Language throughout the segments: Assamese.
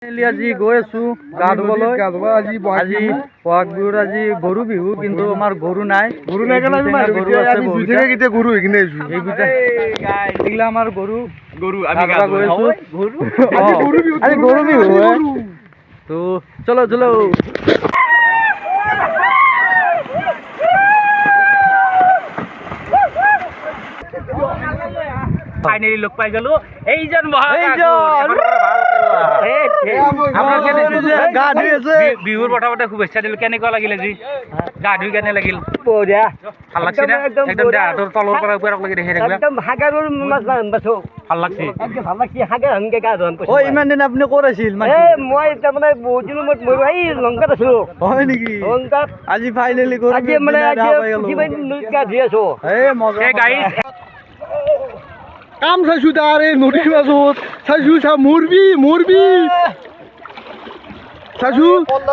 আজি গৈ আছো গা ধুবলৈ আজি বহাগ বিহুৰ আজি গৰু বিহু কিন্তু আমাৰ গৰু নাই গৰু আছে গৰু এইগিলা আমাৰ গৰু গৈ আছো আজি গৰু বিহু তো চলো চলো ফাইনালি লগ পাই গেলো এইজন বিহুৰ প্ৰথমতে শুভেচ্ছা দিলো কেনেকুৱা লাগিলে যি গা ধুই কেনে লাগিল ভাল লাগছে না একদম দেহাটোৰ তলৰ পৰা ওপৰলৈকে দেখি থাকিবা একদম হাগাৰৰ মাছ বাছো ভাল লাগছে ভাল লাগছে হাগাৰ হংকে গা ধুৱাম ইমান দিন আপুনি ক'ত আছিল মই তাৰমানে বহুত দিনৰ মূৰত মই এই লংকাত আছিলো হয় নেকি লংকাত আজি ফাইনেলি আজি মানে কিমান গা ধুই আছো কাম চাইছো তাৰ এই নদীৰ মাজত চাইছো মৰবি চাইছো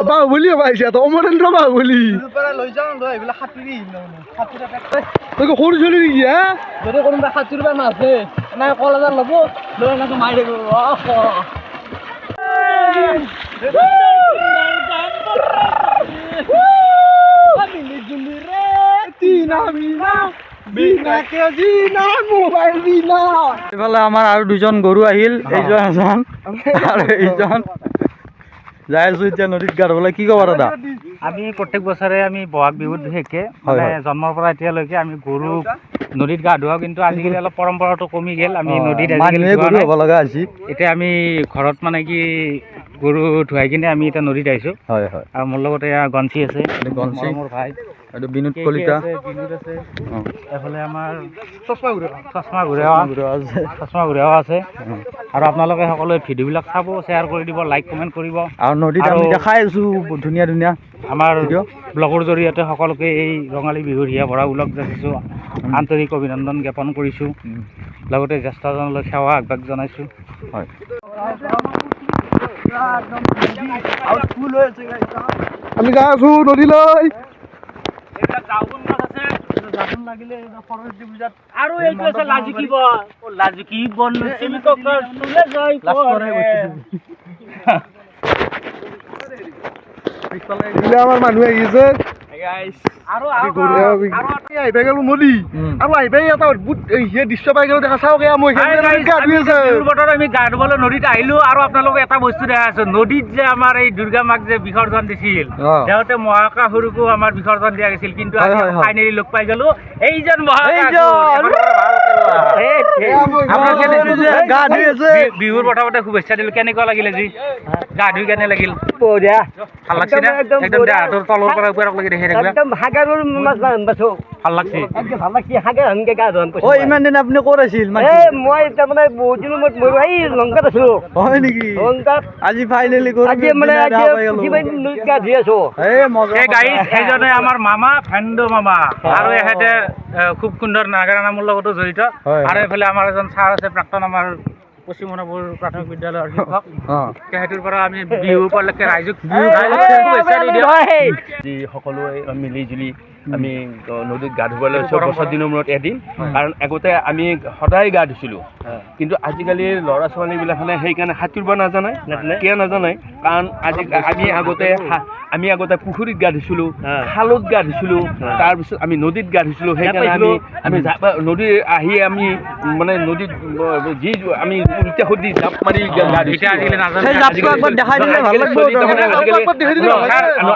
বাহুবলী পাইছে অমৰেন্দ্ৰ বাহুবলী তই সৰু চলি নেকি হা যদি কোনোবা সাঁতুৰিব নাছে এনেকে কলেজত ল'ব লৈ এনেকে মাৰি এইফালে আমাৰ আৰু দুজন গৰু আহিল এইজন এজন আৰু এইজন যাই আছো এতিয়া নদীত গা ধুবলৈ কি ক'ব দাদা আমি প্ৰত্যেক বছৰে আমি বহাগ বিহুত বিশেষকে মানে জন্মৰ পৰা এতিয়ালৈকে আমি গৰু নদীত গা ধুৱাওঁ কিন্তু আজিকালি অলপ পৰম্পৰাটো কমি গ'ল আমি নদীত গৰু হ'ব লগা হৈছে এতিয়া আমি ঘৰত মানে কি গৰু ধুৱাই কিনে আমি এতিয়া নদীত আহিছো হয় আৰু মোৰ লগতে গঞ্চি আছে মোৰ ভাই এইটো বিনোদ কলিতা এইফালে আমাৰ চশমা ঘূৰাও আছে আৰু আপোনালোকে সকলোৱে ভিডিঅ'বিলাক চাব শ্বেয়াৰ কৰি দিব লাইক কমেণ্ট কৰিব আৰু নদীত আমি দেখাই আছো ধুনীয়া আমাৰ ব্লগৰ জৰিয়তে সকলোকে এই ৰঙালী বিহুৰ হিয়া ভৰা ওলগ যাচিছোঁ আন্তৰিক অভিনন্দন জ্ঞাপন কৰিছোঁ লগতে জ্যেষ্ঠজনলৈ সেৱা আগভাগ জনাইছোঁ হয় আমি গা আছো নদীলৈ আৰু এইটো আছে লাজুকি বন আমাৰ মানুহে আহিছে দৃশ্য পাই গেলো দেখা চাওক আমি গা ধুবলৈ নদীত আহিলো আৰু আপোনালোকে এটা বস্তু দেখা আছো নদীত যে আমাৰ এই দুৰ্গা মাক যে বিসৰ্জন দিছিল তেওঁতে মহাকাসুৰকো আমাৰ বিসৰ্জন দিয়া গৈছিল কিন্তু ফাইনেলি লগ পাই গেলো এইজন বিহুৰ প্ৰথমতে শুভেচ্ছা দিলো কেনেকুৱা লাগিলে যি গা ধুই কেনে লাগিল ভাল লাগছে না একদম দেহাটোৰ তলৰ পৰা ওপৰলৈকে দেখি থাকিবা একদম হাগাৰৰ মাছ বাছো ভাল লাগছে ভাল লাগছে হাগাৰ হংকে গা ধুৱাম ইমান দিন আপুনি ক'ত আছিল মই তাৰমানে বহুত দিনৰ মূৰত মই এই লংকাত আছিলো হয় নেকি লংকাত আজি ফাইনেলি আজি মানে কিমান গা ধুই আছো এইজনে আমাৰ মামা ভেন্দ মামা আৰু এখেতে খুব সুন্দৰ নাগাৰা নামৰ লগতো জড়িত আৰু এইফালে আমাৰ এজন ছাৰ আছে প্ৰাক্তন আমাৰ পশ্চিম মনপুৰ প্ৰাথমিক বিদ্যালয়ৰ শিক্ষক তেখেতৰ পৰা আমি বিহু উপলক্ষে ৰাইজক সকলোৱে মিলি জুলি আমি নদীত গা ধুবলৈ 6 দিনৰ মূৰত এদিন কাৰণ আগতে আমি সদায় গা ধুইছিলোঁ কিন্তু আজিকালিৰ ল'ৰা ছোৱালীবিলাকে সেইকাৰণে সাঁতুৰিব নাজানে কিয় নাজানে কাৰণ আমি আগতে পুখুৰীত গা ধুইছিলোঁ খালত গা ধুইছিলোঁ তাৰপিছত আমি নদীত গা ধুইছিলোঁ সেইকাৰণে আমি নদীত আহি আমি মানে নদীত যি আমি উল্টা সুধি জাপ মাৰি গা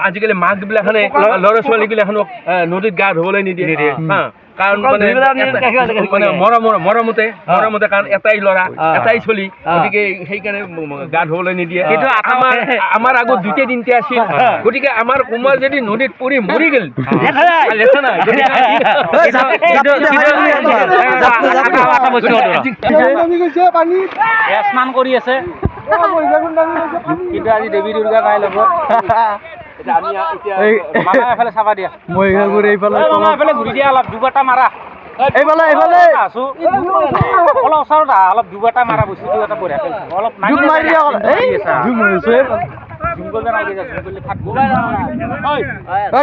আজিকালি মাকবিলাখানে ল'ৰা ছোৱালীবিলাখানক নদীত গা ধুবলৈ নিদিয়ে কাৰণ মানে মৰমতে কাৰণ এটাই ল'ৰা এটাই চলি গতিকে সেইকাৰণে গা ধুবলৈ নিদিয়ে কিন্তু আমাৰ আগত 2-3টা আছিল গতিকে আমাৰ কোনোবা যদি নদীত পৰি মৰি গ'ল স্নান কৰি আছে কিন্তু আজি দেৱী দুৰ্গা গাই লগত এফালে চাবা দিয়া এইফালে ঘূৰি দিয়া অলপ দুবাৰটা মাৰা এইফালে আছো অলপ ওচৰত অলপ দুবাৰটা মাৰা বস্তুটো এটা বঢ়িয়া অলপ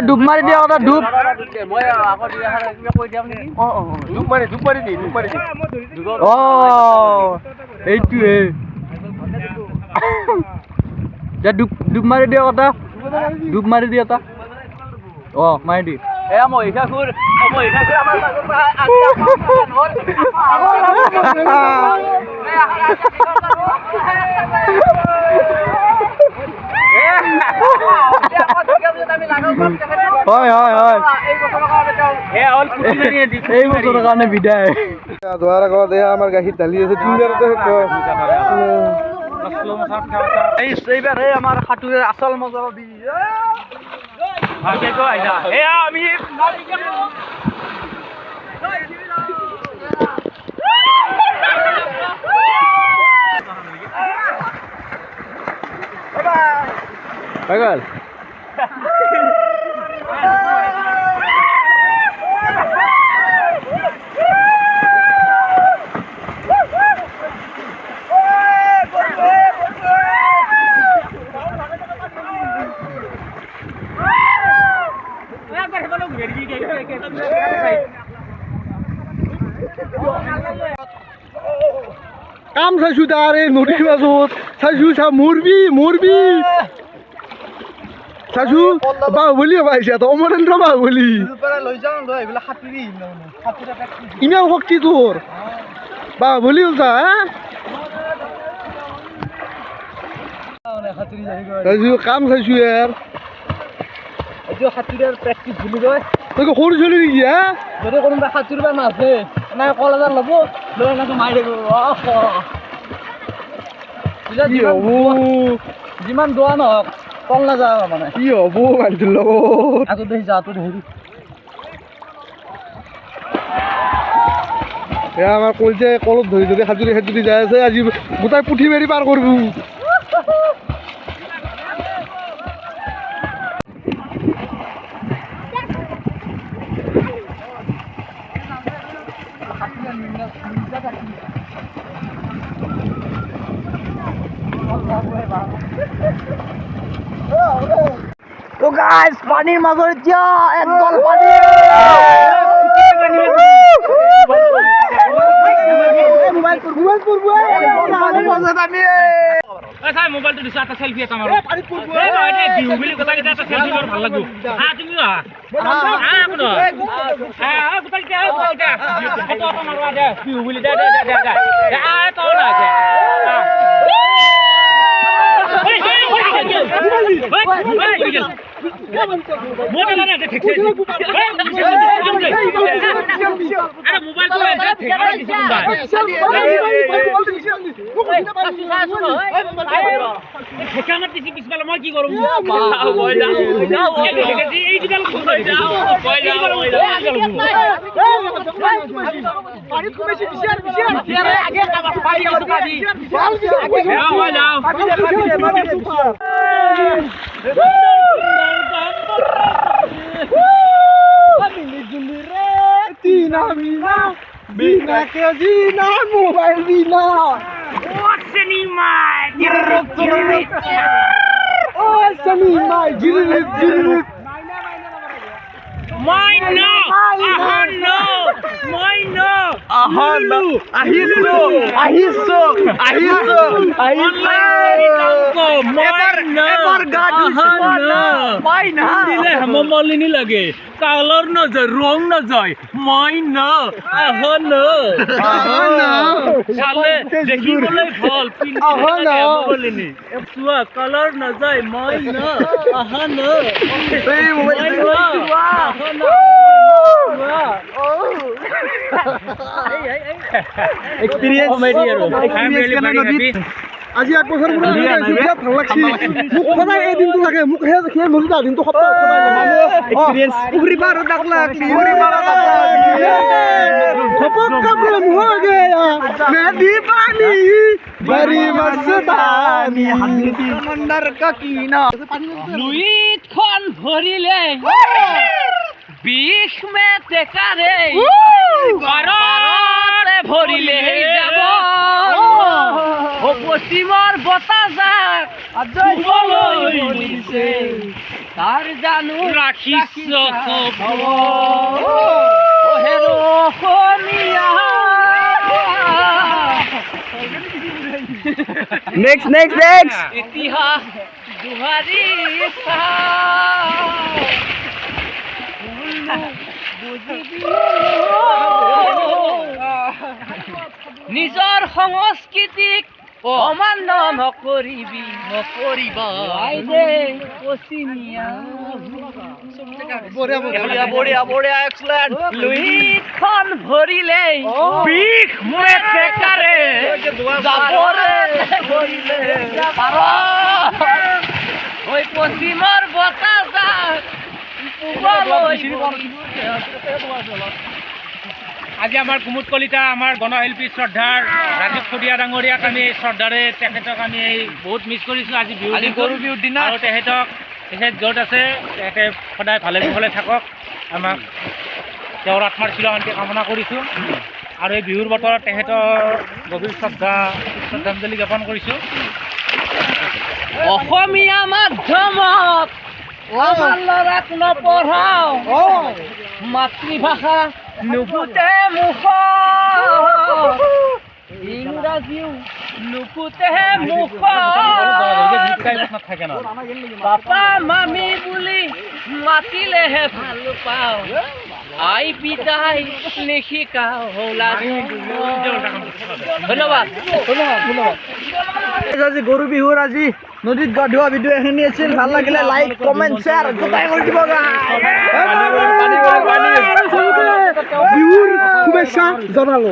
ডুব মাৰি দিয়া কথা ডুব এইটোৱে যা ডুব মাৰি দিয়া কথা ডুব মাৰি দিয়া এটা অঁ মাৰি দি এয়া মহিষাসুৰ আমাৰ লগত আজি হয় হয় হয় এই বছৰৰ কাৰণে বিদায় ধোৱাৰ আগত এয়া আমাৰ গাখীৰ ঢালি আছে এইবাৰ এই আমাৰ সাঁতোৰৰ আচল মজা দি আমি হৈ গ'ল কাম চাইছো তাৰ এই নদীৰ মাজত চাইছো মৰবি চাইছো বাহুবলী হ'ব আহিছে অমৰেন্দ্ৰ বাহুবলী ইমান শক্তি তোৰ বাহুবলী উঠা চাইছো কাম চাইছো ইয়াৰ সাঁতুৰাৰ প্ৰেক্টিচ বুলি কয় তই কি সৰু ছোৱালী নেকি হা যদি কোনোবাই সাঁতুৰিব নাজানে এনেকৈ কল এডাল ল'ব লৈ এনেকৈ মাৰি থাকিব কি হ'ব যিমান দোৱা নহওক কল নাযাওঁ মানে কি হ'ব মানুহটোৰ লগত আগত দেখি যাওঁতো হেৰি এয়া আমাৰ কলিজাই কলত ধৰি সাঁতুৰি যাই আছে আজি গোটাই পুঠি মাৰি পাৰ কৰিব তো গাইস পানিৰ মাজত এতিয়া একদল পানি মোবাইলটো দিছো এটা সেলফি এটা মাৰো বিহু বুলি কথা কেইটা এটা সেলফি বৰ ভাল লাগব তুমি বিহু বুলি মই কি কৰো বিনা কে জিনা মোবাইল বিনা মলিনী লাগে কালার না যায় রং না যায় মাইনা চালে দেখিবলৈ ভাল মলিনী চোৱা কালাৰ না যায় মাইনা আজি 1 বছৰ পুৰা বিৰাট ভাল লাগছি মোক সদায় এই দিনটো লাগে মোক সেই নদীত দিনটো সপ্তাহ এক্সপেৰিয়েন্স পুখুৰী পাৰত ডাকলা পুখুৰী পাৰত খপক কাপড় মুহ গয়া নদী পানী বড়ি মস্তানি সমুদ্ৰ কা কিনা লুইত খন ভৰিলে বিষ মে টেকাৰে বাৰতে ভৰিলে যাব পশ্চিমৰ বতাজাক তাৰ জানো ৰাখিছ নেক্সট ইতিহাস দুহাৰি নিজৰ সংস্কৃতিক অমান্য নকৰিবি বঢ়িয়া এক্সেলেণ্ট লুইখন ভৰিলেই বিষ মেটেকাৰে যাবৰে ভৰিলে পাৰ ঐ পশ্চিমৰ বতাহজাক আজি আমাৰ কুমুদ কলিতা আমাৰ গণশিল্পী শ্ৰদ্ধাৰ ৰাজীৱ খদিয়া ডাঙৰীয়াক আমি শ্ৰদ্ধাৰে তেখেতক আমি বহুত মিছ কৰিছোঁ আজি গৰু বিহুৰ দিনা আৰু তেখেত য'ত আছে তেখেতে সদায় ভালে কুশলে থাকক আমাক তেওঁৰ আত্মাৰ চিৰশান্তি কামনা কৰিছোঁ আৰু এই বিহুৰ বতৰত তেখেতৰ গভীৰ শ্ৰদ্ধাঞ্জলি জ্ঞাপন কৰিছোঁ। অসমীয়া মাধ্যমত আমাৰ ল'ৰাক নপঢ়াওঁ মাতৃভাষা নুফুটে মুখত ইংৰাজীও নুফুটে মুখত পাপা মামী বুলি মাতিলেহে ভাল পাওঁ আই পিতাই নিশিকাওঁ ধন্যবাদ। আজি গৰু বিহুৰ আজি নদীত গা ধোৱা ভিডিঅ' এখিনি আছিল ভাল লাগিলে লাইক কমেণ্ট শ্বেয়াৰ গোটাই কৰি দিব বিহুৰ শুভেচ্ছা জনালো।